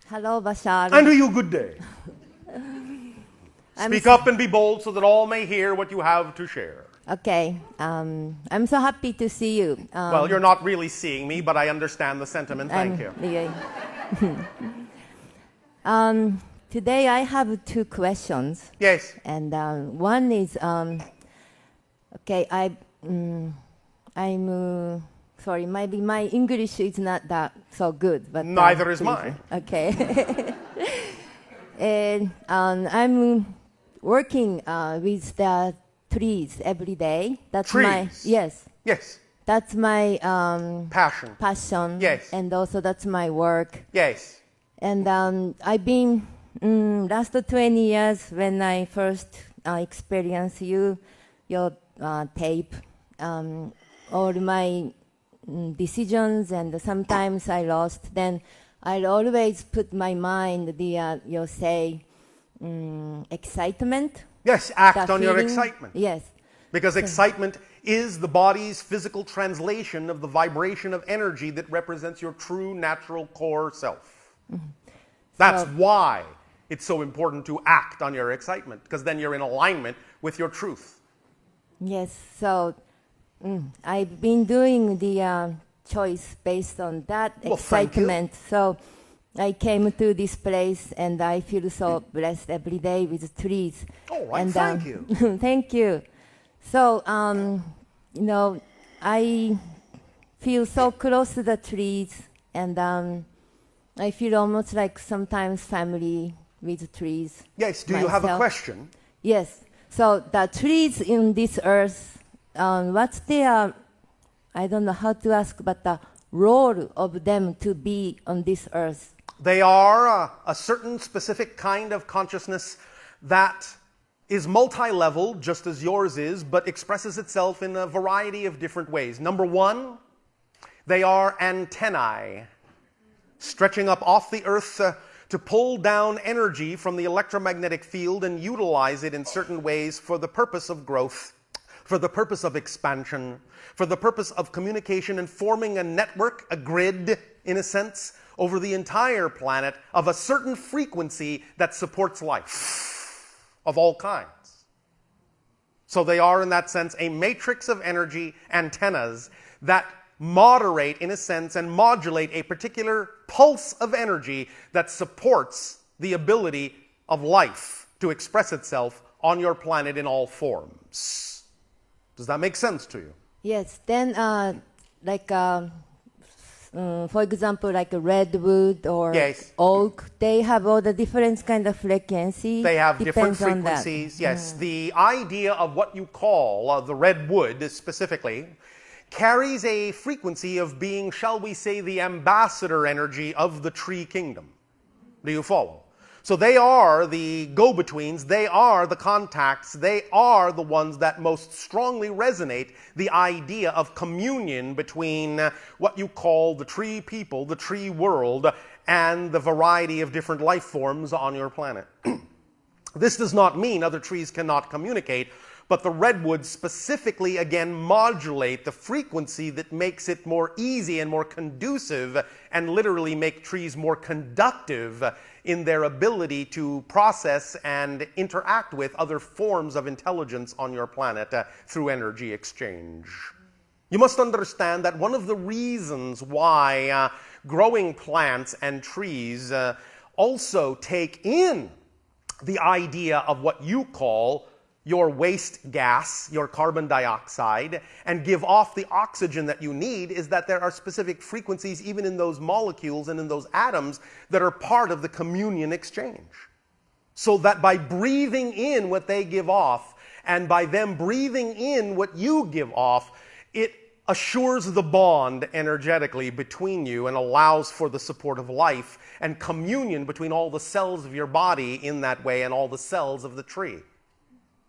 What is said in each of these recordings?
Hello, Bashar. And to you, good day. Speak up and be bold so that all may hear what you have to share. Okay. I'm so happy to see you. Well, you're not really seeing me, but I understand the sentiment. Thank you. Today I have two questions. Yes. And one is, okay, I'm sorry, maybe my English is not that so good. But neither is mine. Okay. And I'm working with the trees every day. That's trees. my Yes. That's my passion. Yes. And also that's my work. Yes. And I've been last 20 years when I first experienced your tape. All my decisions, and sometimes I lost. Then I always put my mind you say excitement. Yes, act on your excitement. Yes. Because excitement is the body's physical translation of the vibration of energy that represents your true natural core self. Mm-hmm. That's why it's so important to act on your excitement, because then you're in alignment with your truth. Yes, so I've been doing the choice based on that excitement. So I came to this place and I feel so blessed every day with trees. All right, and, thank you. Thank you. So, I feel so close to the trees, and I feel almost like sometimes family with trees. Yes, do you have a question? Yes. So the trees in this earth, what's their, I don't know how to ask, but the role of them to be on this earth? They are a certain specific kind of consciousness that is multi-level, just as yours is, but expresses itself in a variety of different ways. Number one, they are antennae, stretching up off the earth to pull down energy from the electromagnetic field and utilize it in certain ways for the purpose of growth, for the purpose of expansion, for the purpose of communication and forming a network, a grid, in a sense, over the entire planet of a certain frequency that supports life of all kinds. So they are, in that sense, a matrix of energy antennas that moderate, in a sense, and modulate a particular pulse of energy that supports the ability of life to express itself on your planet in all forms. Does that make sense to you? Yes. Then, for example, like a redwood or oak, they have all the different kind of frequencies. They have different frequencies, yes. The idea of what you call the redwood specifically carries a frequency of being, shall we say, the ambassador energy of the tree kingdom. Do you follow? So they are the go-betweens, they are the contacts, they are the ones that most strongly resonate the idea of communion between what you call the tree people, the tree world, and the variety of different life forms on your planet. This does not mean other trees cannot communicate, but the redwoods specifically, again, modulate the frequency that makes it more easy and more conducive, and literally make trees more conductive in their ability to process and interact with other forms of intelligence on your planet through energy exchange. You must understand that one of the reasons why growing plants and trees also take in the idea of what you call your waste gas, your carbon dioxide, and give off the oxygen that you need is that there are specific frequencies even in those molecules and in those atoms that are part of the communion exchange. So that by breathing in what they give off and by them breathing in what you give off, it assures the bond energetically between you and allows for the support of life and communion between all the cells of your body in that way and all the cells of the tree.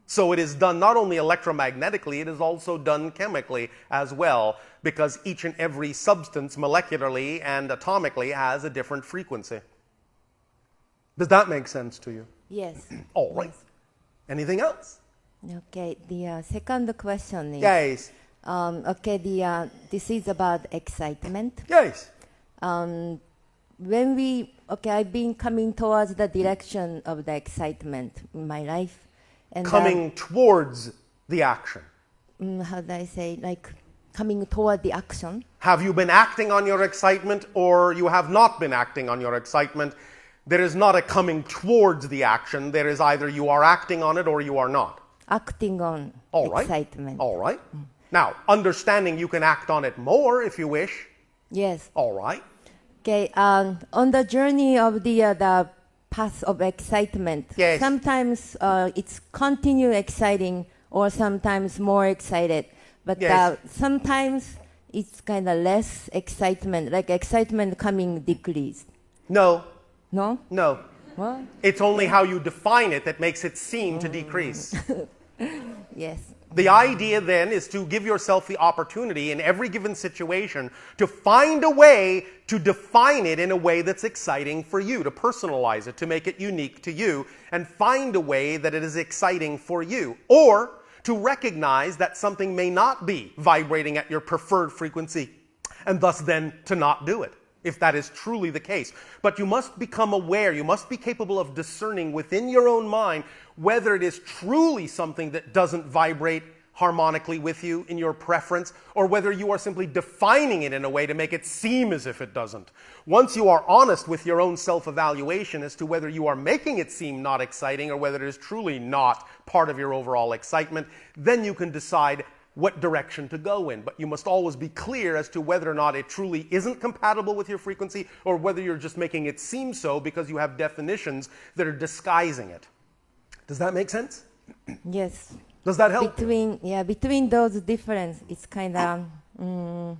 So it is done not only electromagnetically, it is also done chemically as well, because each and every substance molecularly and atomically has a different frequency. Does that make sense to you? Yes. All right. Yes. Anything else? Okay. The second question is... Yes. Okay, this is about excitement. Yes. I've been coming towards the direction of the excitement in my life. And coming towards the action. How do I say, like coming toward the action? Have you been acting on your excitement, or you have not been acting on your excitement? There is not a coming towards the action. There is either you are acting on it or you are not. Acting on excitement. All right. Now, understanding you can act on it more if you wish. Yes. All right. Okay. On the journey of the path of excitement, yes. Sometimes it's continue exciting, or sometimes more excited. But yes. Sometimes it's kind of less excitement, like excitement coming decreased. No. No? No. What? It's only how you define it that makes it seem to decrease. Yes. The idea then is to give yourself the opportunity in every given situation to find a way to define it in a way that's exciting for you, to personalize it, to make it unique to you, and find a way that it is exciting for you. Or to recognize that something may not be vibrating at your preferred frequency, and thus then to not do it, if that is truly the case. But you must become aware, you must be capable of discerning within your own mind whether it is truly something that doesn't vibrate harmonically with you in your preference, or whether you are simply defining it in a way to make it seem as if it doesn't. Once you are honest with your own self-evaluation as to whether you are making it seem not exciting or whether it is truly not part of your overall excitement, then you can decide what direction to go in. But you must always be clear as to whether or not it truly isn't compatible with your frequency, or whether you're just making it seem so because you have definitions that are disguising it. Does that make sense? Yes. Does that help? Between those differences, it's kind of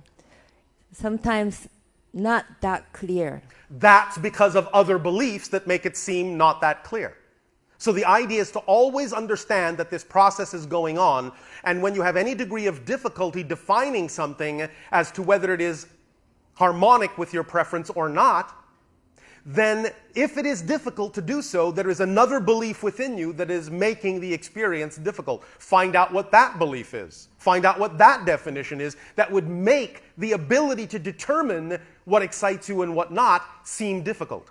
sometimes not that clear. That's because of other beliefs that make it seem not that clear. So the idea is to always understand that this process is going on, and when you have any degree of difficulty defining something as to whether it is harmonic with your preference or not, then if it is difficult to do so, there is another belief within you that is making the experience difficult. Find out what that belief is. Find out what that definition is that would make the ability to determine what excites you and what not seem difficult.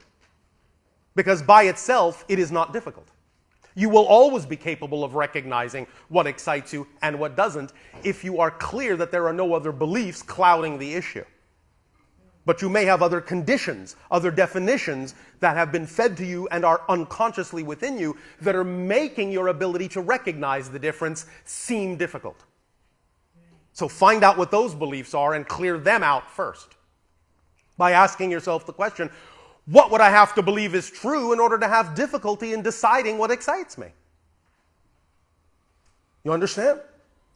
Because by itself, it is not difficult. You will always be capable of recognizing what excites you and what doesn't if you are clear that there are no other beliefs clouding the issue. But you may have other conditions, other definitions that have been fed to you and are unconsciously within you that are making your ability to recognize the difference seem difficult. So find out what those beliefs are and clear them out first by asking yourself the question, what would I have to believe is true in order to have difficulty in deciding what excites me? You understand?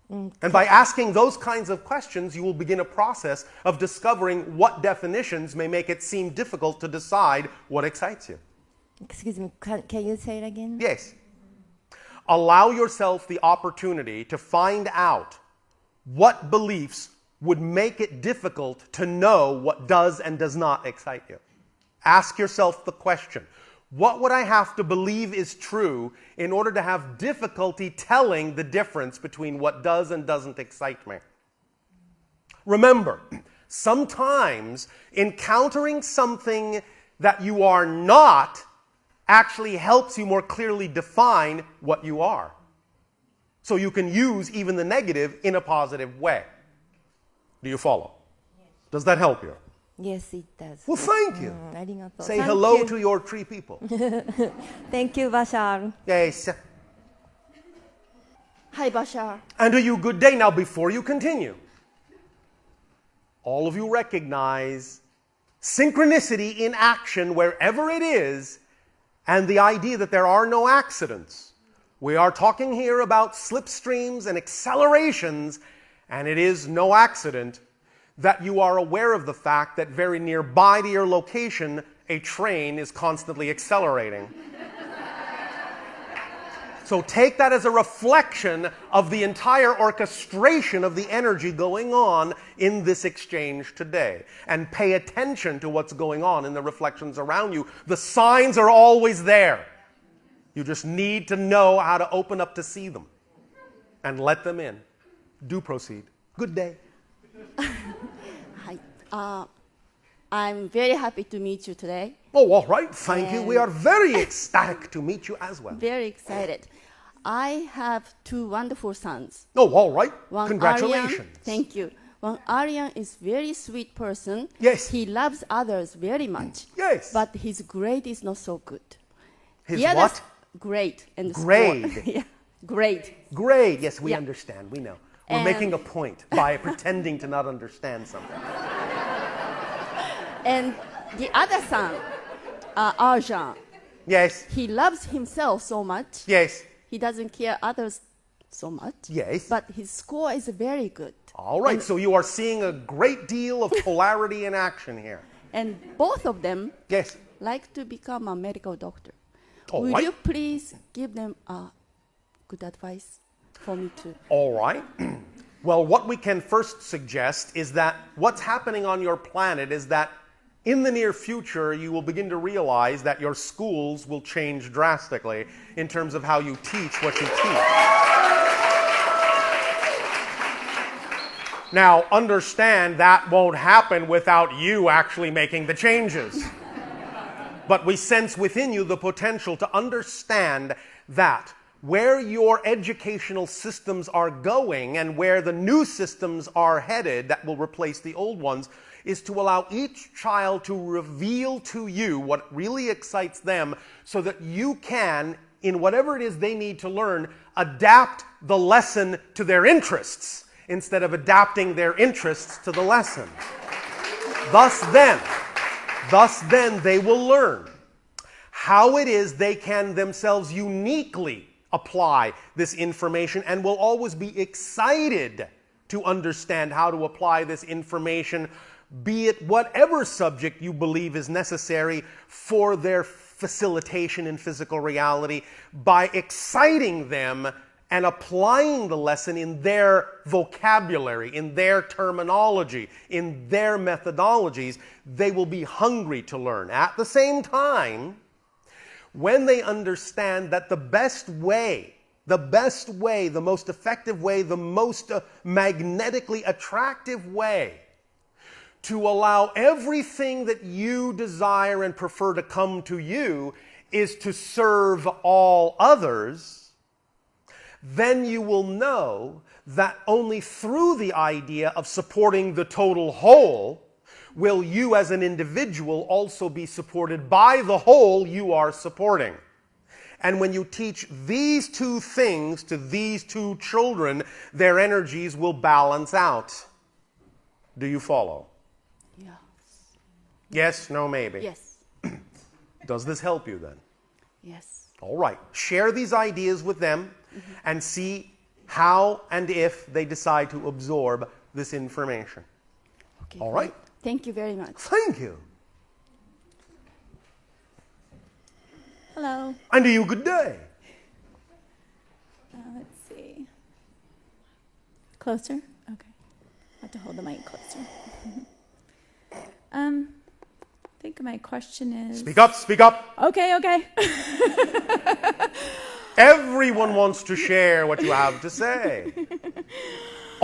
And by asking those kinds of questions, you will begin a process of discovering what definitions may make it seem difficult to decide what excites you. Excuse me, can you say it again? Yes. Allow yourself the opportunity to find out what beliefs would make it difficult to know what does and does not excite you. Ask yourself the question, what would I have to believe is true in order to have difficulty telling the difference between what does and doesn't excite me? Remember, sometimes encountering something that you are not actually helps you more clearly define what you are. So you can use even the negative in a positive way. Do you follow? Does that help you? Yes, it does. Well, thank you. Say Thank hello you. to your tree people. Thank you, Bashar. Yes. Hi, Bashar. And to you, good day. Now, before you continue, all of you recognize synchronicity in action wherever it is, and the idea that there are no accidents. We are talking here about slipstreams and accelerations, and it is no accident that you are aware of the fact that very nearby to your location, a train is constantly accelerating. So take that as a reflection of the entire orchestration of the energy going on in this exchange today. And pay attention to what's going on in the reflections around you. The signs are always there. You just need to know how to open up to see them and let them in. Do proceed. Good day. I'm very happy to meet you today. Oh, all right. Thank you. We are very ecstatic to meet you as well. Very excited. I have 2 wonderful sons. Oh, all right. One Congratulations. Aryan, thank you. One Aryan is very sweet person. Yes. He loves others very much. Yes. But his grade is not so good. His The other what? Grade. And Grade. Score. Yeah, grade. Grade. Yes, we Yeah. understand. We know. We're And- making a point by pretending to not understand something. And the other son, Arjan, Yes. he loves himself so much. Yes. He doesn't care others so much. Yes. But his score is very good. All right. And- So you are seeing a great deal of polarity in action here. And both of them Yes. like to become a medical doctor. All Will right. you please give them good advice for me to? All right. Well, what we can first suggest is that what's happening on your planet is that in the near future, you will begin to realize that your schools will change drastically in terms of how you teach what you teach. Now, understand that won't happen without you actually making the changes. But we sense within you the potential to understand that where your educational systems are going and where the new systems are headed that will replace the old ones is to allow each child to reveal to you what really excites them so that you can, in whatever it is they need to learn, adapt the lesson to their interests instead of adapting their interests to the lesson. Thus then they will learn how it is they can themselves uniquely apply this information and will always be excited to understand how to apply this information, be it whatever subject you believe is necessary for their facilitation in physical reality, by exciting them and applying the lesson in their vocabulary, in their terminology, in their methodologies. They will be hungry to learn. At the same time, when they understand that the best way, the most effective way, the most magnetically attractive way to allow everything that you desire and prefer to come to you is to serve all others, then you will know that only through the idea of supporting the total whole will you as an individual also be supported by the whole you are supporting. And when you teach these 2 things to these 2 children, their energies will balance out. Do you follow? Yeah. Yes, no, maybe. Yes. Does this help you then? Yes. All right. Share these ideas with them and see how and if they decide to absorb this information. Okay. All right. Thank you very much. Thank you. Hello. And to you, good day. Let's see. Closer? Okay. I have to hold the mic closer. I think my question is... Speak up, speak up. Okay. Everyone wants to share what you have to say.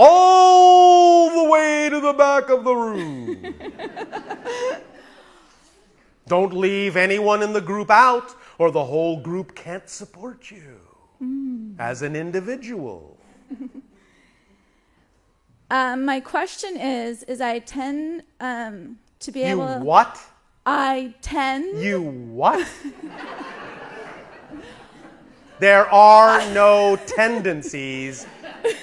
All the way to the back of the room. Don't leave anyone in the group out, or the whole group can't support you as an individual. My question is I tend to be able... You what? I tend... You what? There are no tendencies.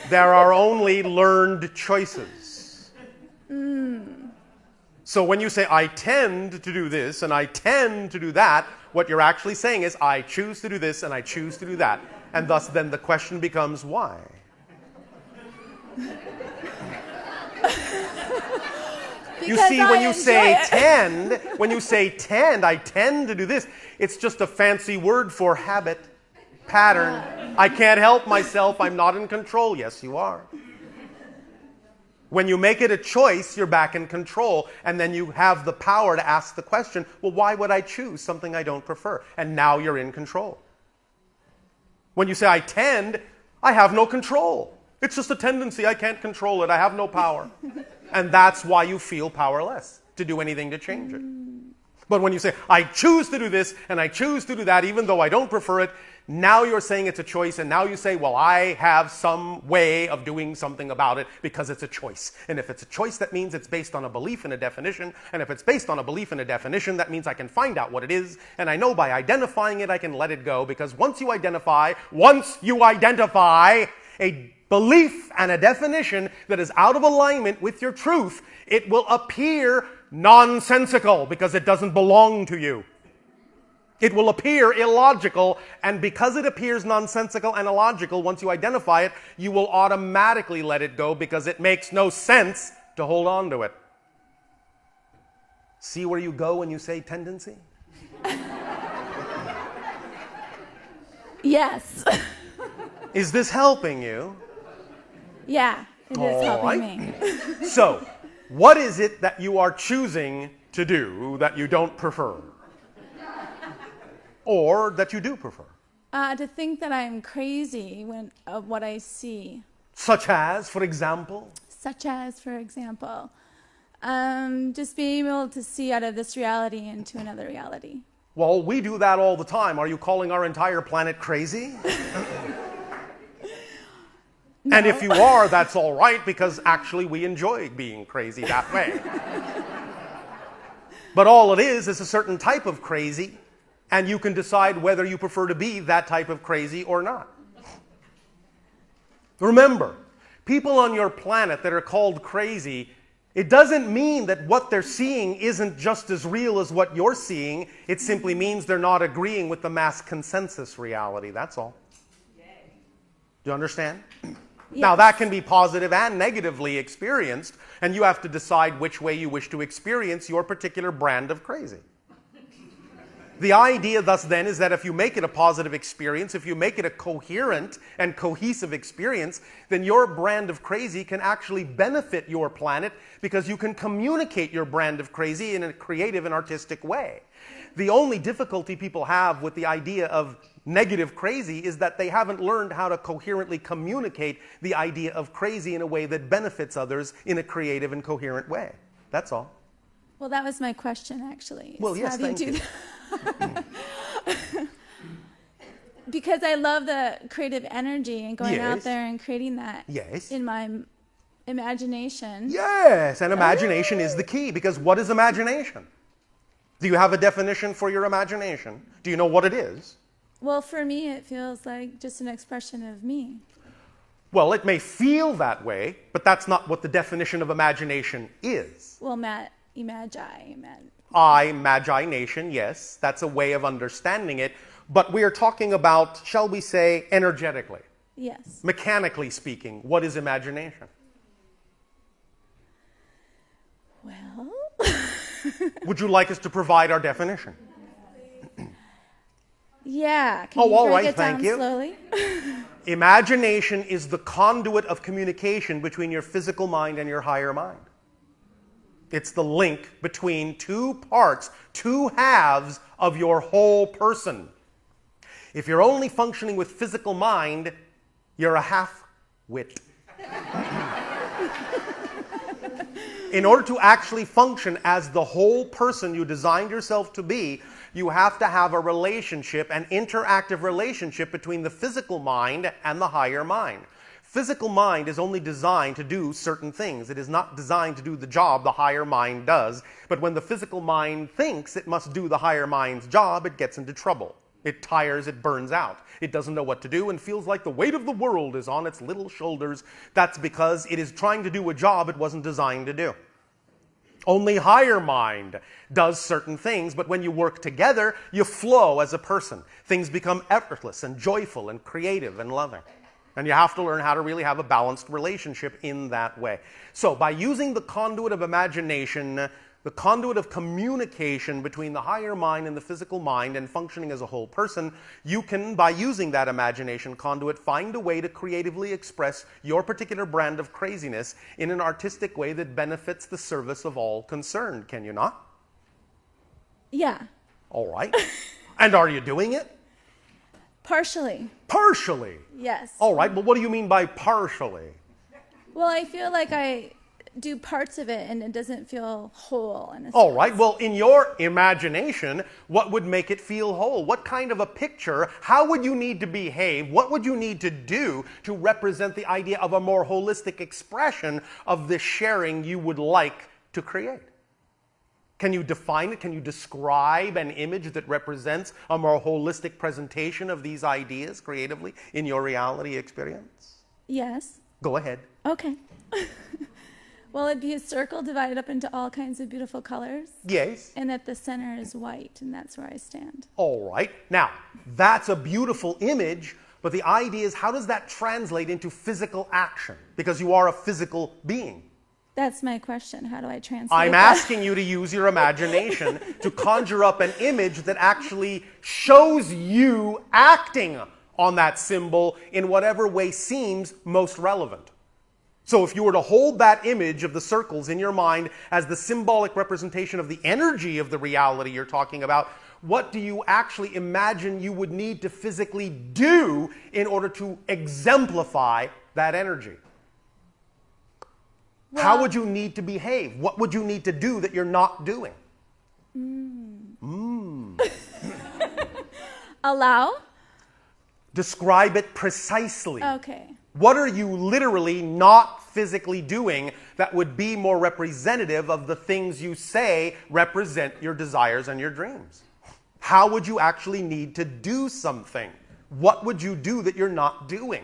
There are only learned choices. So when you say, I tend to do this and I tend to do that, what you're actually saying is, I choose to do this and I choose to do that. And thus then the question becomes, why? You see, when you say tend, I tend to do this, it's just a fancy word for habit, pattern. I can't help myself, I'm not in control. Yes, you are. When you make it a choice, you're back in control, and then you have the power to ask the question, well, why would I choose something I don't prefer? And now you're in control. When you say, I tend, I have no control. It's just a tendency, I can't control it, I have no power. And that's why you feel powerless. to do anything to change it. But when you say, I choose to do this and I choose to do that, even though I don't prefer it, now you're saying it's a choice, and now you say, well, I have some way of doing something about it because it's a choice. And if it's a choice, that means it's based on a belief and a definition. And if it's based on a belief and a definition, that means I can find out what it is. And I know by identifying it, I can let it go, because once you identify a belief and a definition that is out of alignment with your truth, it will appear nonsensical because it doesn't belong to you. It will appear illogical, and because it appears nonsensical and illogical, once you identify it, you will automatically let it go because it makes no sense to hold on to it. See where you go when you say tendency? Yes. Is this helping you? Yeah, it is helping me. So, what is it that you are choosing to do that you don't prefer? Or that you do prefer? To think that I'm crazy of what I see. Such as, for example? Such as, for example, just being able to see out of this reality into another reality. Well, we do that all the time. Are you calling our entire planet crazy? No. And if you are, that's all right, because actually we enjoy being crazy that way. But all it is a certain type of crazy, and you can decide whether you prefer to be that type of crazy or not. Remember, people on your planet that are called crazy, it doesn't mean that what they're seeing isn't just as real as what you're seeing. It simply means they're not agreeing with the mass consensus reality, that's all. Do you understand? Yes. Now, that can be positive and negatively experienced, and you have to decide which way you wish to experience your particular brand of crazy. The idea, thus, then, is that if you make it a positive experience, if you make it a coherent and cohesive experience, then your brand of crazy can actually benefit your planet because you can communicate your brand of crazy in a creative and artistic way. The only difficulty people have with the idea of negative crazy is that they haven't learned how to coherently communicate the idea of crazy in a way that benefits others in a creative and coherent way. That's all. Well, that was my question, actually. Well, yes, how do you thank do that? Because I love the creative energy and going out there and creating that in my imagination. Yes, and imagination is the key, because what is imagination? Do you have a definition for your imagination? Do you know what it is? Well, for me, it feels like just an expression of me. Well, it may feel that way, but that's not what the definition of imagination is. Well, imagination, yes, that's a way of understanding it, but we are talking about, shall we say, energetically. Yes. Mechanically speaking, what is imagination? Well... Would you like us to provide our definition? Yeah. Can you all break right, it down thank you. slowly? Imagination is the conduit of communication between your physical mind and your higher mind. It's the link between two parts, two halves of your whole person. If you're only functioning with physical mind, you're a half-wit. In order to actually function as the whole person you designed yourself to be, you have to have a relationship, an interactive relationship between the physical mind and the higher mind. Physical mind is only designed to do certain things. It is not designed to do the job the higher mind does. But when the physical mind thinks it must do the higher mind's job, it gets into trouble. It tires, it burns out. It doesn't know what to do and feels like the weight of the world is on its little shoulders. That's because it is trying to do a job it wasn't designed to do. Only higher mind does certain things, but when you work together, you flow as a person. Things become effortless and joyful and creative and loving. And you have to learn how to really have a balanced relationship in that way. So by using the conduit of imagination, the conduit of communication between the higher mind and the physical mind and functioning as a whole person, you can, by using that imagination conduit, find a way to creatively express your particular brand of craziness in an artistic way that benefits the service of all concerned. Can you not? Yeah. All right. And are you doing it? Partially. Partially? Yes. All right, but what do you mean by partially? Well, I feel like do parts of it and it doesn't feel whole. All right. Well, in your imagination, what would make it feel whole? What kind of a picture? How would you need to behave? What would you need to do to represent the idea of a more holistic expression of this sharing you would like to create? Can you define it? Can you describe an image that represents a more holistic presentation of these ideas creatively in your reality experience? Yes. Go ahead. Okay. Well, it'd be a circle divided up into all kinds of beautiful colors. Yes. And at the center is white, and that's where I stand. All right. Now, that's a beautiful image, but the idea is, how does that translate into physical action? Because you are a physical being. That's my question. How do I translate I'm that? asking you to use your imagination to conjure up an image that actually shows you acting on that symbol in whatever way seems most relevant. So if you were to hold that image of the circles in your mind as the symbolic representation of the energy of the reality you're talking about, what do you actually imagine you would need to physically do in order to exemplify that energy? Well, how would you need to behave? What would you need to do that you're not doing? Allow? Describe it precisely. Okay. What are you literally not physically doing that would be more representative of the things you say represent your desires and your dreams? How would you actually need to do something? What would you do that you're not doing?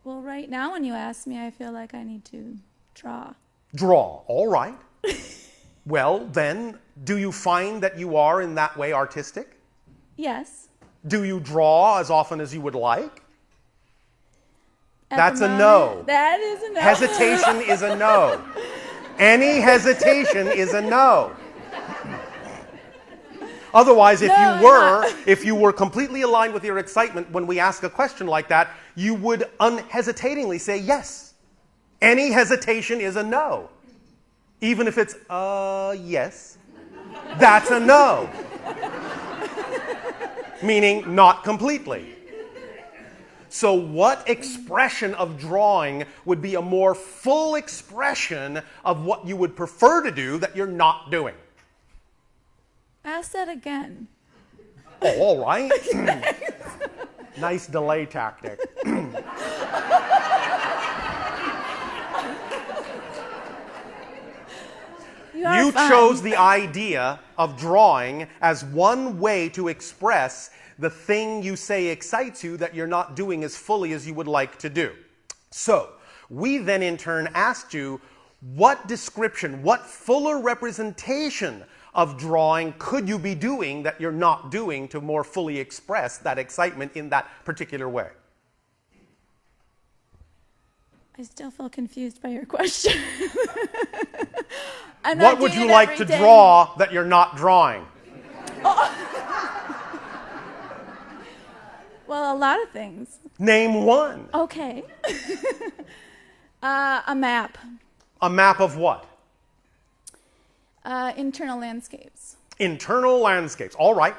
Well, right now when you ask me, I feel like I need to draw. Draw. All right. Well, then, do you find that you are in that way artistic? Yes. Do you draw as often as you would like? That's a moment, no. That is a no. Hesitation is a no. Any hesitation is a no. Otherwise, if you were completely aligned with your excitement when we ask a question like that, you would unhesitatingly say yes. Any hesitation is a no. Even if it's, yes, that's a no. Meaning not completely. So what expression of drawing would be a more full expression of what you would prefer to do that you're not doing? Ask that again. Oh, all right. Nice delay tactic. You chose the idea of drawing as one way to express the thing you say excites you that you're not doing as fully as you would like to do. So, we then in turn asked you, what description, what fuller representation of drawing could you be doing that you're not doing to more fully express that excitement in that particular way? I still feel confused by your question. What would you like to draw that you're not drawing? Well, a lot of things. Name one. Okay. A map. A map of what? Internal landscapes. Internal landscapes. All right.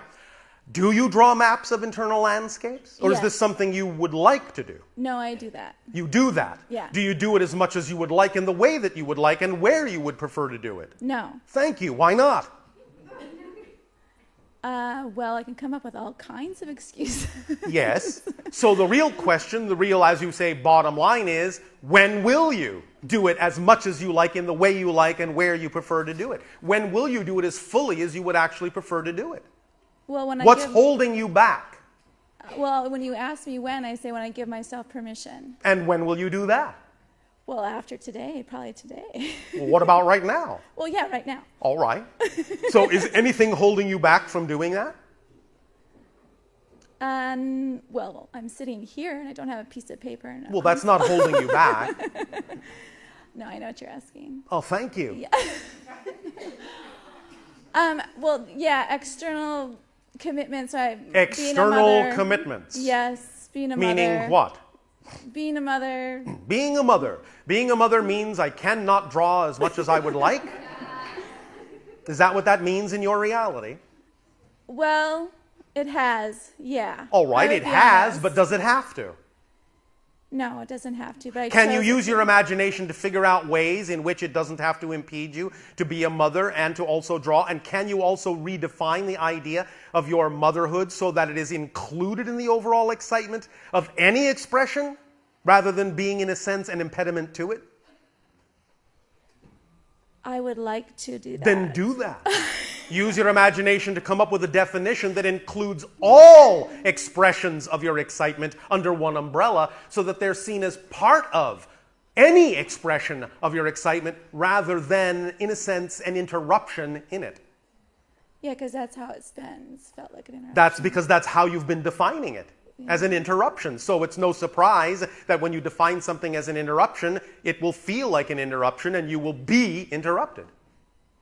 Do you draw maps of internal landscapes? Or yes. Is this something you would like to do? No, I do that. You do that? Yeah. Do you do it as much as you would like in the way that you would like and where you would prefer to do it? No. Thank you. Why not? Well, I can come up with all kinds of excuses. Yes. So the real question, the real, as you say, bottom line is, when will you do it as much as you like in the way you like and where you prefer to do it? When will you do it as fully as you would actually prefer to do it? Well, What's holding you back? Well, when you ask me when, I say when I give myself permission. And when will you do that? Well, after today, probably today. Well, what about right now? Well, yeah, right now. All right. So is anything holding you back from doing that? Well, I'm sitting here and I don't have a piece of paper. No. Well, that's not holding you back. No, I know what you're asking. Oh, thank you. Yeah. Well, yeah, external commitments. External commitments. Yes, being a mother. Meaning what? Being a mother. Being a mother. Being a mother means I cannot draw as much as I would like? Is that what that means in your reality? Well, it has, yeah. All right, it has, but does it have to? No, it doesn't have to. But can you use your imagination to figure out ways in which it doesn't have to impede you to be a mother and to also draw? And can you also redefine the idea of your motherhood so that it is included in the overall excitement of any expression rather than being, in a sense, an impediment to it? I would like to do that. Then do that. Use your imagination to come up with a definition that includes all expressions of your excitement under one umbrella so that they're seen as part of any expression of your excitement rather than, in a sense, an interruption in it. Yeah, because that's how it's been. It's felt like an interruption. That's because that's how you've been defining it, as an interruption. So it's no surprise that when you define something as an interruption, it will feel like an interruption and you will be interrupted.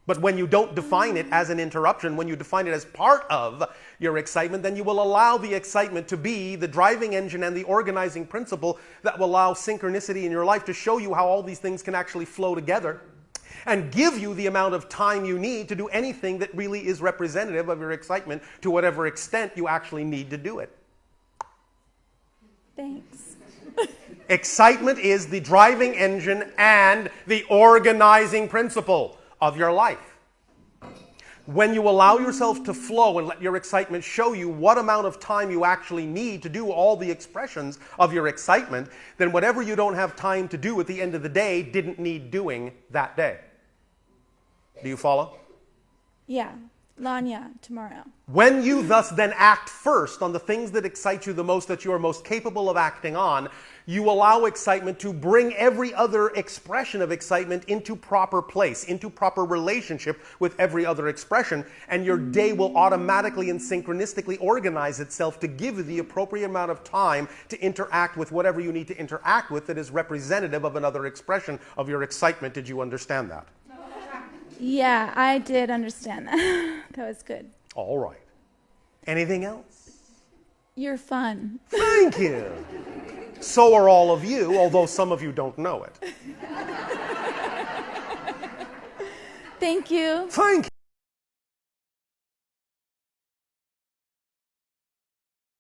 But when you don't define it as an interruption, when you define it as part of your excitement, then you will allow the excitement to be the driving engine and the organizing principle that will allow synchronicity in your life to show you how all these things can actually flow together and give you the amount of time you need to do anything that really is representative of your excitement to whatever extent you actually need to do it. Thanks. Excitement is the driving engine and the organizing principle of your life. When you allow yourself to flow and let your excitement show you what amount of time you actually need to do all the expressions of your excitement, then whatever you don't have time to do at the end of the day didn't need doing that day. Do you follow? Yeah. Lanya, tomorrow. When you thus then act first on the things that excite you the most, that you are most capable of acting on, you allow excitement to bring every other expression of excitement into proper place, into proper relationship with every other expression, and your day will automatically and synchronistically organize itself to give you the appropriate amount of time to interact with whatever you need to interact with that is representative of another expression of your excitement. Did you understand that? Yeah, I did understand that. That was good. All right. Anything else? You're fun. Thank you. So are all of you, although some of you don't know it. Thank you. Thank you.